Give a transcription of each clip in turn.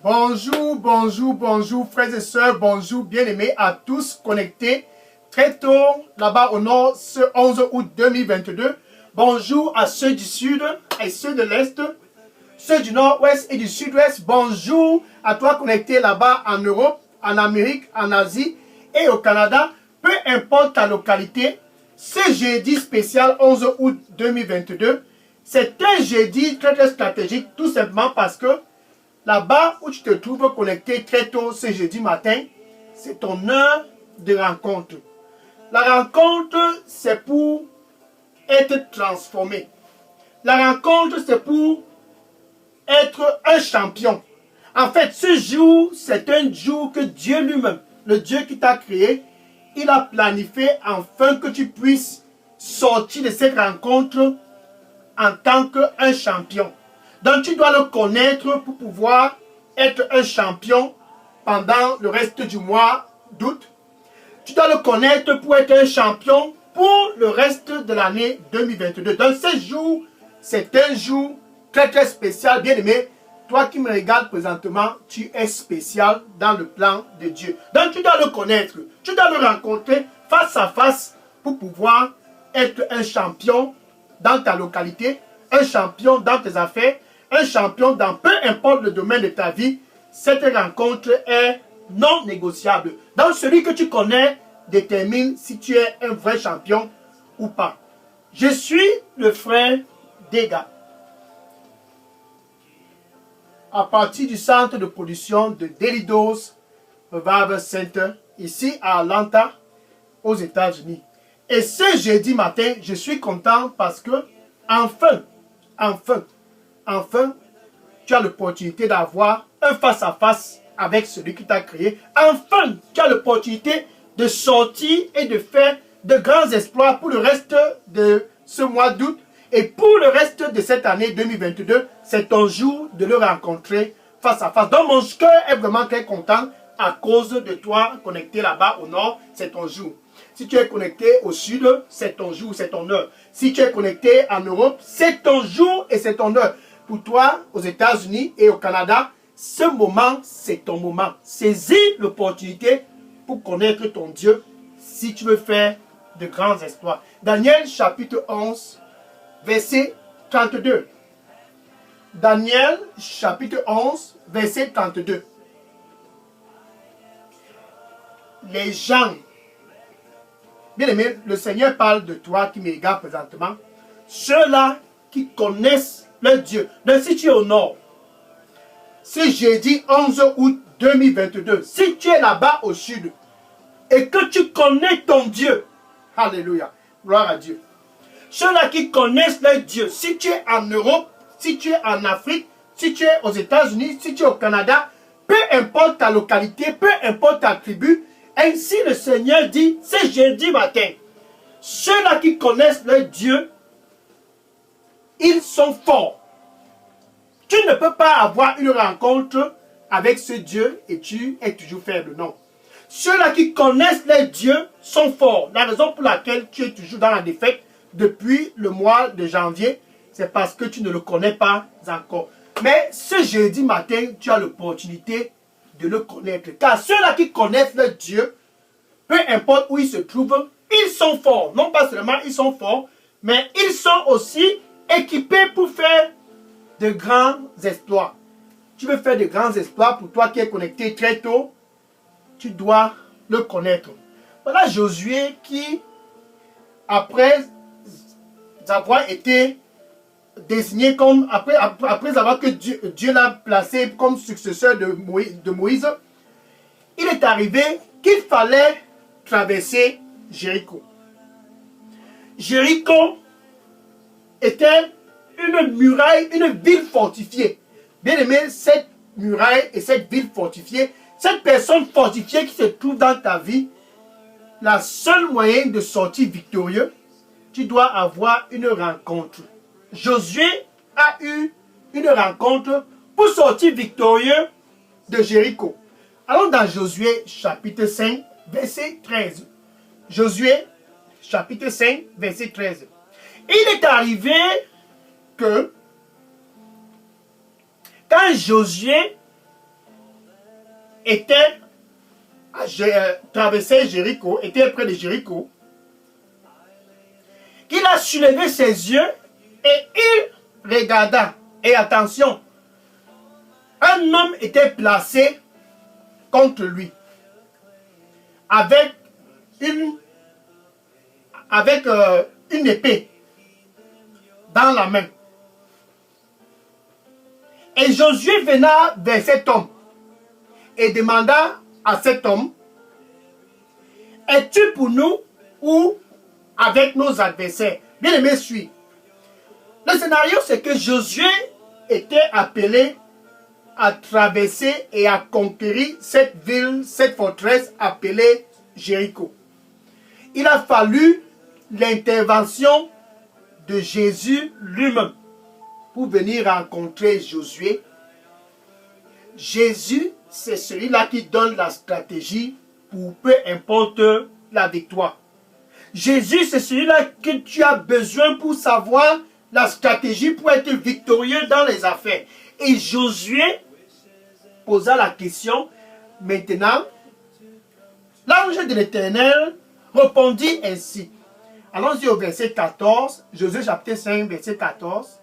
Bonjour, bonjour, bonjour, frères et sœurs, bonjour, bien-aimés à tous connectés très tôt là-bas au nord, ce 11 août 2022. Bonjour à ceux du sud et ceux de l'est, ceux du nord-ouest et du sud-ouest. Bonjour à toi connecté là-bas en Europe, en Amérique, en Asie et au Canada. Peu importe ta localité, ce jeudi spécial 11 août 2022, c'est un jeudi très stratégique, tout simplement parce que là-bas où tu te trouves connecté très tôt ce jeudi matin, c'est ton heure de rencontre. La rencontre, c'est pour être transformé. La rencontre, c'est pour être un champion. En fait, ce jour, c'est un jour que Dieu lui-même, le Dieu qui t'a créé, il a planifié afin que tu puisses sortir de cette rencontre en tant qu'un champion. Donc tu dois le connaître pour pouvoir être un champion pendant le reste du mois d'août. Tu dois le connaître pour être un champion pour le reste de l'année 2022. Donc ce jour, c'est un jour très spécial, bien aimé. Toi qui me regardes présentement, tu es spécial dans le plan de Dieu. Donc tu dois le connaître, tu dois le rencontrer face à face pour pouvoir être un champion dans ta localité, un champion dans tes affaires, un champion dans peu importe le domaine de ta vie. Cette rencontre est non négociable. Donc celui que tu connais détermine si tu es un vrai champion ou pas. Je suis le frère Dega. À partir du centre de production de Daily Dose Revival Center, ici à Atlanta, aux États-Unis. Et ce jeudi matin, je suis content parce que, enfin, tu as l'opportunité d'avoir un face-à-face avec celui qui t'a créé. Enfin, tu as l'opportunité de sortir et de faire de grands exploits pour le reste de ce mois d'août. Et pour le reste de cette année 2022, c'est ton jour de le rencontrer face à face. Donc mon cœur est vraiment très content à cause de toi connecté là-bas au nord, c'est ton jour. Si tu es connecté au sud, c'est ton jour, c'est ton heure. Si tu es connecté en Europe, c'est ton jour et c'est ton heure. Pour toi, aux États-Unis et au Canada, ce moment, c'est ton moment. Saisis l'opportunité pour connaître ton Dieu si tu veux faire de grands exploits. Daniel chapitre 11, verset 32. Daniel chapitre 11, verset 32. Les gens, bien aimé, le Seigneur parle de toi qui me regarde présentement. Ceux-là qui connaissent leur Dieu. Donc si tu es au nord, c'est jeudi 11 août 2022. Si tu es là-bas au sud et que tu connais ton Dieu, alléluia, gloire à Dieu. Ceux-là qui connaissent leur Dieu, si tu es en Europe, si tu es en Afrique, si tu es aux États-Unis, si tu es au Canada, peu importe ta localité, peu importe ta tribu, ainsi le Seigneur dit, c'est jeudi matin. Ceux-là qui connaissent leur Dieu, ils sont forts. Tu ne peux pas avoir une rencontre avec ce Dieu et tu es toujours faible, non. Ceux-là qui connaissent leur Dieu sont forts. La raison pour laquelle tu es toujours dans la défaite depuis le mois de janvier, c'est parce que tu ne le connais pas encore. Mais ce jeudi matin, tu as l'opportunité de le connaître. Car ceux-là qui connaissent leur Dieu, peu importe où ils se trouvent, ils sont forts. Non pas seulement ils sont forts, mais ils sont aussi équipés pour faire de grands exploits. Tu veux faire de grands exploits pour toi qui es connecté très tôt, tu dois le connaître. Voilà Josué qui, après avoir été désigné comme, après avoir que Dieu l'a placé comme successeur de Moïse, il est arrivé qu'il fallait traverser Jéricho. Jéricho était une muraille, une ville fortifiée. Bien aimé, cette muraille et cette ville fortifiée, cette personne fortifiée qui se trouve dans ta vie, la seule moyen de sortir victorieux, tu dois avoir une rencontre. Josué a eu une rencontre pour sortir victorieux de Jéricho. Allons dans Josué chapitre 5, verset 13. Josué chapitre 5, verset 13. Il est arrivé que quand Josué traversait Jéricho, était près de Jéricho, qu'il a soulevé ses yeux et il regarda. Et attention, un homme était placé contre lui avec une épée dans la main. Et Josué venait vers cet homme et demanda à cet homme, es-tu pour nous ou avec nos adversaires? Bien aimé, suis. Le scénario, c'est que Josué était appelé à traverser et à conquérir cette ville, cette forteresse appelée Jéricho. Il a fallu l'intervention de Jésus lui-même pour venir rencontrer Josué. Jésus, c'est celui-là qui donne la stratégie pour peu importe la victoire. Jésus, c'est celui-là que tu as besoin pour savoir la stratégie pour être victorieux dans les affaires. Et Josué posa la question, maintenant, l'ange de l'Éternel répondit ainsi. Allons-y au verset 14, Josué chapitre 5, verset 14.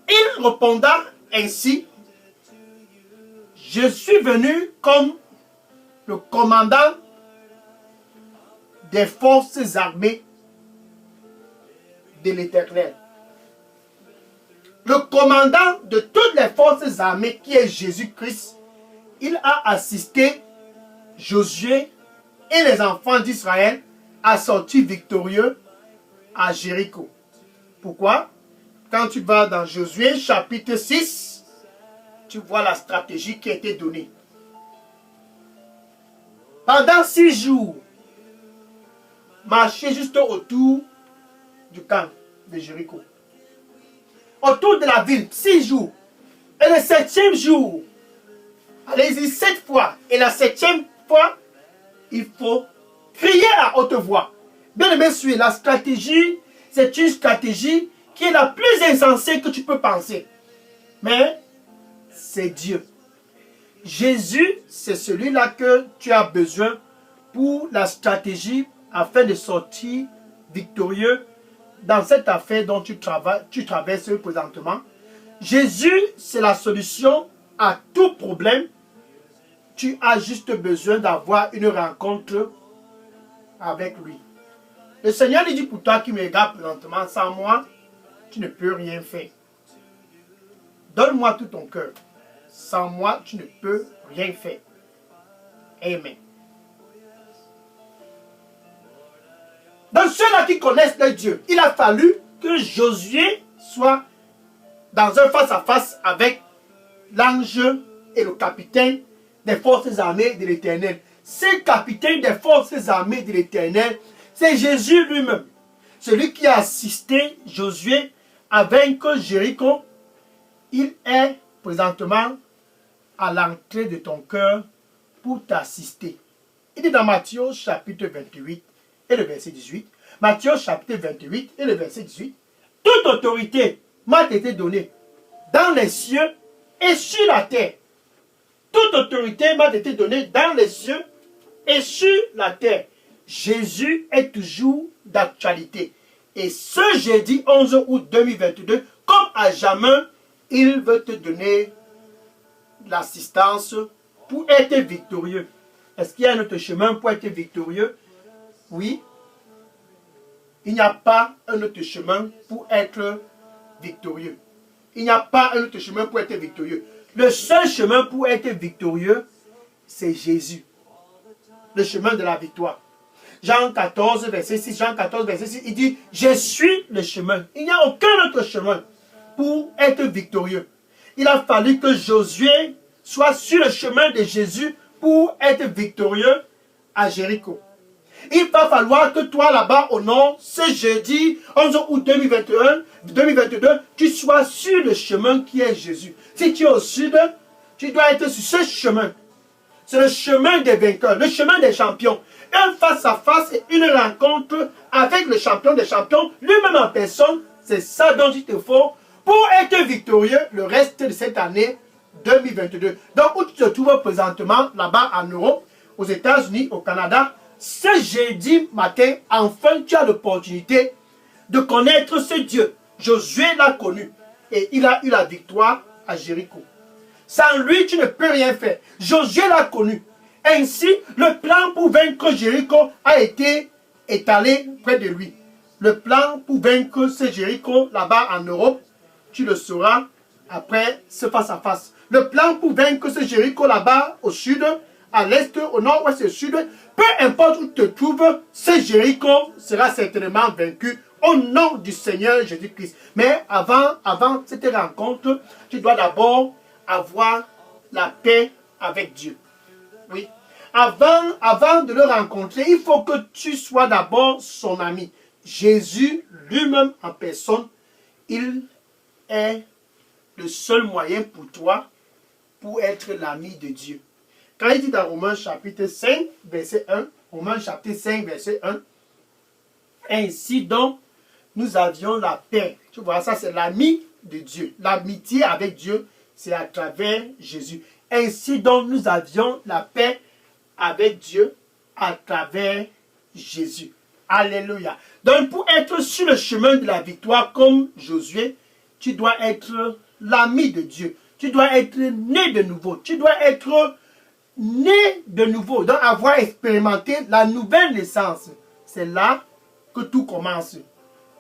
Il répondit ainsi, je suis venu comme le commandant des forces armées de l'Éternel. Le commandant de toutes les forces armées qui est Jésus-Christ, il a assisté Josué et les enfants d'Israël à sortir victorieux à Jéricho. Pourquoi? Quand tu vas dans Josué chapitre 6, tu vois la stratégie qui a été donnée. Pendant 6 jours, marchez juste autour du camp de Jéricho. Autour de la ville, 6 jours. Et le 7e jour, allez-y 7 fois. Et la 7e fois, il faut crier à haute voix. Bien aimé, suivez, la stratégie, c'est une stratégie qui est la plus insensée que tu peux penser. Mais c'est Dieu. Jésus, c'est celui-là que tu as besoin pour la stratégie afin de sortir victorieux dans cette affaire dont tu traverses présentement. Jésus, c'est la solution à tout problème. Tu as juste besoin d'avoir une rencontre avec lui. Le Seigneur lui dit pour toi qui me regarde présentement, sans moi, tu ne peux rien faire. Donne-moi tout ton cœur. Sans moi, tu ne peux rien faire. Amen. Dans ceux-là qui connaissent leur Dieu, il a fallu que Josué soit dans un face-à-face avec l'ange et le capitaine des forces armées de l'Éternel. Ce capitaine des forces armées de l'Éternel, c'est Jésus lui-même. Celui qui a assisté Josué à vaincre Jéricho, il est présentement à l'entrée de ton cœur pour t'assister. Il est dans Matthieu chapitre 28 et le verset 18. Matthieu chapitre 28 et le verset 18. Toute autorité m'a été donnée dans les cieux et sur la terre. Toute autorité m'a été donnée dans les cieux et sur la terre. Jésus est toujours d'actualité. Et ce jeudi 11 août 2022, comme à jamais, il veut te donner l'assistance pour être victorieux. Est-ce qu'il y a un autre chemin pour être victorieux? Oui. Il n'y a pas un autre chemin pour être victorieux. Il n'y a pas un autre chemin pour être victorieux. Le seul chemin pour être victorieux, c'est Jésus. Le chemin de la victoire. Jean 14, verset 6, Jean 14, verset 6, il dit, je suis le chemin. Il n'y a aucun autre chemin pour être victorieux. Il a fallu que Josué soit sur le chemin de Jésus pour être victorieux à Jéricho. Il va falloir que toi là-bas au nord, ce jeudi 11 août 2022, tu sois sur le chemin qui est Jésus. Si tu es au sud, tu dois être sur ce chemin. C'est le chemin des vainqueurs, le chemin des champions. Un face-à-face et une rencontre avec le champion des champions, lui-même en personne, c'est ça dont il te faut pour être victorieux le reste de cette année 2022. Donc, où tu te trouves présentement, là-bas en Europe, aux États-Unis, au Canada, ce jeudi matin, enfin, tu as l'opportunité de connaître ce Dieu. Josué l'a connu et il a eu la victoire à Jéricho. Sans lui, tu ne peux rien faire. Josué l'a connu. Ainsi, le plan pour vaincre Jéricho a été étalé près de lui. Le plan pour vaincre ce Jéricho là-bas en Europe, tu le sauras après ce face-à-face. Le plan pour vaincre ce Jéricho là-bas au sud, à l'est, au nord, ouest et au sud, peu importe où tu te trouves, ce Jéricho sera certainement vaincu au nom du Seigneur Jésus-Christ. Mais avant cette rencontre, tu dois d'abord avoir la paix avec Dieu. Oui. Avant de le rencontrer, il faut que tu sois d'abord son ami. Jésus lui-même en personne, il est le seul moyen pour toi pour être l'ami de Dieu. Quand il dit dans Romains chapitre 5, verset 1, Romains chapitre 5, verset 1, ainsi donc, nous avions la paix. Tu vois, ça c'est l'ami de Dieu. L'amitié avec Dieu, c'est à travers Jésus. Ainsi donc, nous avions la paix avec Dieu à travers Jésus. Alléluia. Donc, pour être sur le chemin de la victoire comme Josué, tu dois être l'ami de Dieu. Tu dois être né de nouveau. Tu dois être né de nouveau. Donc, avoir expérimenté la nouvelle naissance. C'est là que tout commence.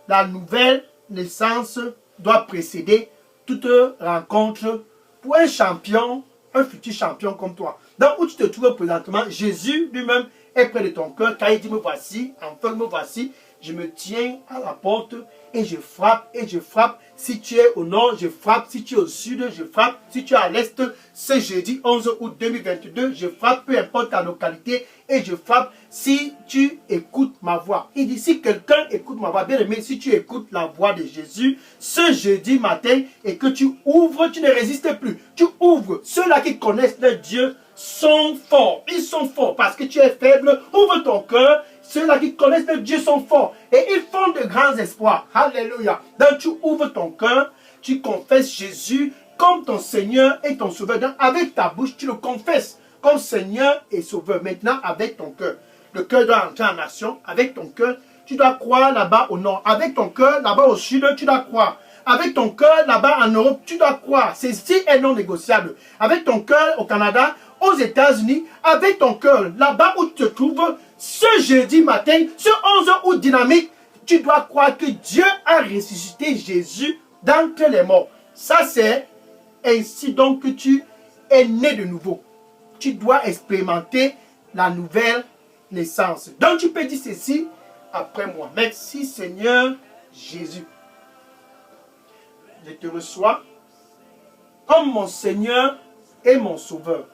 La nouvelle naissance doit précéder toute rencontre pour un champion, un futur champion comme toi. Donc, où tu te trouves présentement, Jésus lui-même est près de ton cœur. Car il dit, me voici, enfin me voici, je me tiens à la porte et je frappe, et je frappe. Si tu es au nord, je frappe. Si tu es au sud, je frappe. Si tu es à l'est, ce jeudi 11 août 2022, je frappe, peu importe ta localité, et je frappe si tu écoutes ma voix. Il dit, si quelqu'un écoute ma voix, bien aimé, si tu écoutes la voix de Jésus, ce jeudi matin, et que tu ouvres, tu ne résistes plus. Tu ouvres. Ceux-là qui connaissent leur Dieu sont forts. Ils sont forts parce que tu es faible. Ouvre ton cœur. Ceux-là qui connaissent leur Dieu sont forts. Et ils font de grands espoirs. Alléluia. Donc tu ouvres ton cœur. Tu confesses Jésus comme ton Seigneur et ton Sauveur. Donc avec ta bouche, tu le confesses comme Seigneur et Sauveur. Maintenant avec ton cœur. Le cœur doit entrer en action. Avec ton cœur, tu dois croire là-bas au nord. Avec ton cœur, là-bas au sud, tu dois croire. Avec ton cœur, là-bas en Europe, tu dois croire. Ceci est non négociable. Avec ton cœur au Canada, aux États-Unis, avec ton cœur, là-bas où tu te trouves, ce jeudi matin, ce 11 août dynamique, tu dois croire que Dieu a ressuscité Jésus d'entre les morts. Ça, c'est ainsi donc que tu es né de nouveau. Tu dois expérimenter la nouvelle naissance. Donc, tu peux dire ceci après moi. Merci Seigneur Jésus. Je te reçois comme mon Seigneur et mon Sauveur.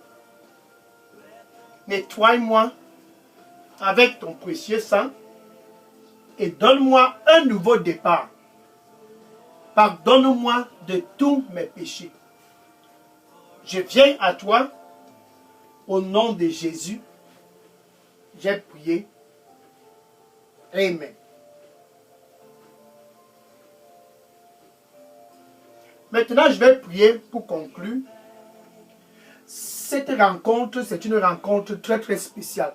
Nettoie-moi avec ton précieux sang et donne-moi un nouveau départ. Pardonne-moi de tous mes péchés. Je viens à toi au nom de Jésus. J'ai prié. Amen. Maintenant, je vais prier pour conclure. Cette rencontre, c'est une rencontre très très spéciale.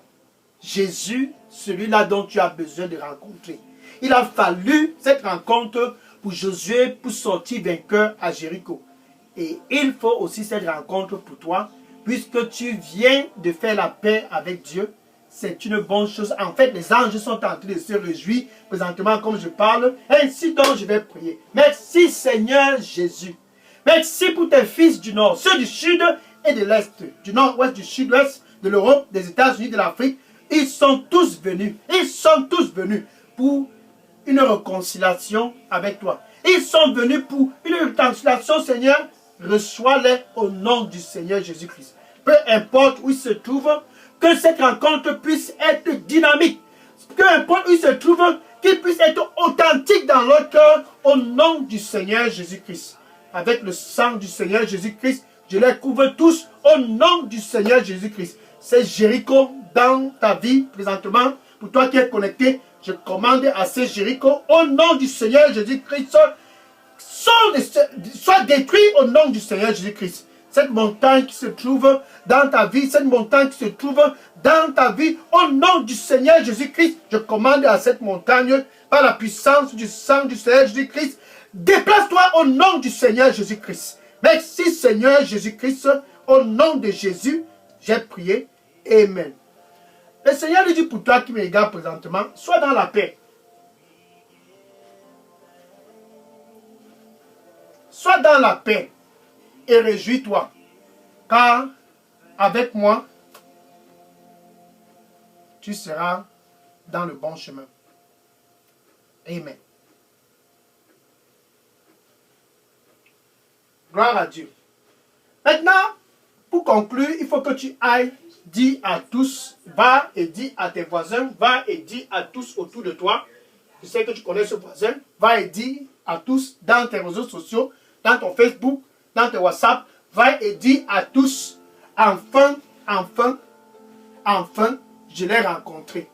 Jésus, celui-là dont tu as besoin de rencontrer. Il a fallu cette rencontre pour Josué pour sortir vainqueur à Jéricho. Et il faut aussi cette rencontre pour toi, puisque tu viens de faire la paix avec Dieu. C'est une bonne chose. En fait, les anges sont en train de se réjouir présentement comme je parle. Ainsi donc, je vais prier. Merci Seigneur Jésus. Merci pour tes fils du nord, ceux du sud et de l'est, du nord-ouest, du sud-ouest, de l'Europe, des États-Unis, de l'Afrique. Ils sont tous venus. Ils sont tous venus pour une réconciliation avec toi. Ils sont venus pour une réconciliation, Seigneur. Reçois-les au nom du Seigneur Jésus-Christ. Peu importe où ils se trouvent, que cette rencontre puisse être dynamique. Peu importe où ils se trouvent, qu'ils puissent être authentiques dans leur cœur au nom du Seigneur Jésus-Christ. Avec le sang du Seigneur Jésus-Christ, je les couvre tous au nom du Seigneur Jésus-Christ. C'est Jéricho dans ta vie présentement. Pour toi qui es connecté, je commande à ces Jéricho au nom du Seigneur Jésus-Christ. Sois détruit au nom du Seigneur Jésus-Christ. cette montagne qui se trouve dans ta vie, cette montagne qui se trouve dans ta vie, au nom du Seigneur Jésus-Christ, je commande à cette montagne, par la puissance du sang du Seigneur Jésus-Christ, déplace-toi au nom du Seigneur Jésus-Christ. Merci Seigneur Jésus-Christ, au nom de Jésus, j'ai prié. Amen. Le Seigneur lui dit pour toi qui me regarde présentement, sois dans la paix. Sois dans la paix et réjouis-toi, car avec moi, tu seras dans le bon chemin. Amen. Gloire à Dieu. Maintenant, pour conclure, il faut que tu ailles dire à tous, va et dis à tes voisins, va et dis à tous autour de toi. Je sais que tu connais ce voisin. Va et dis à tous dans tes réseaux sociaux, dans ton Facebook, dans tes WhatsApp. Va et dis à tous, enfin, je l'ai rencontré.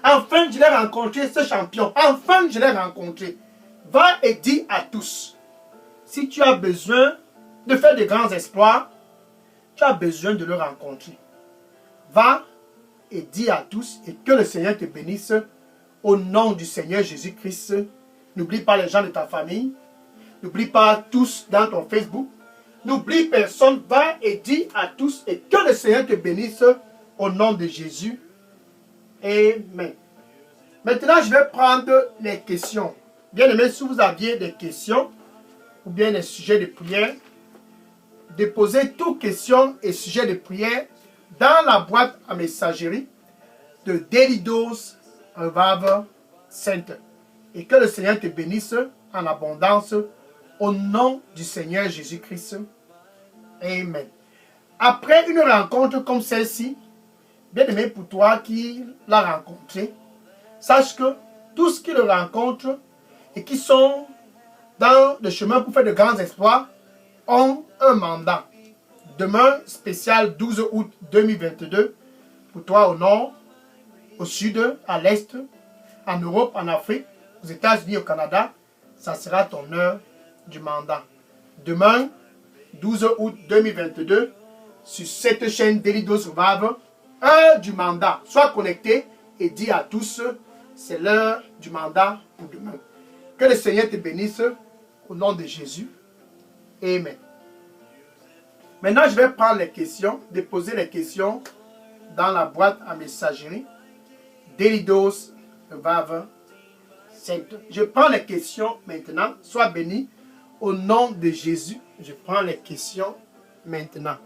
Enfin, je l'ai rencontré, ce champion. Enfin, je l'ai rencontré. Va et dis à tous. Si tu as besoin de faire de grands exploits, tu as besoin de le rencontrer. Va et dis à tous et que le Seigneur te bénisse au nom du Seigneur Jésus-Christ. N'oublie pas les gens de ta famille. N'oublie pas tous dans ton Facebook. N'oublie personne. Va et dis à tous et que le Seigneur te bénisse au nom de Jésus. Amen. Maintenant, je vais prendre les questions. Bien aimé, si vous aviez des questions ou bien des sujets de prière, déposez toutes questions et sujets de prière dans la boîte à messagerie de Daily Dose Revival Center. Et que le Seigneur te bénisse en abondance au nom du Seigneur Jésus-Christ. Amen. Après une rencontre comme celle-ci, bien aimé pour toi qui l'a rencontré, sache que tous qui le rencontrent et qui sont dans le chemin pour faire de grands exploits ont un mandat. Demain, spécial 12 août 2022, pour toi au nord, au sud, à l'est, en Europe, en Afrique, aux États-Unis, au Canada, ça sera ton heure du mandat. Demain, 12 août 2022, sur cette chaîne Daily Dose Revival, heure du mandat. Sois connecté et dis à tous, c'est l'heure du mandat pour demain. Que le Seigneur te bénisse au nom de Jésus. Amen. Maintenant, je vais prendre les questions, déposer les questions dans la boîte à messagerie Daily Dose Revival Center. Je prends les questions maintenant. Sois béni au nom de Jésus. Je prends les questions maintenant.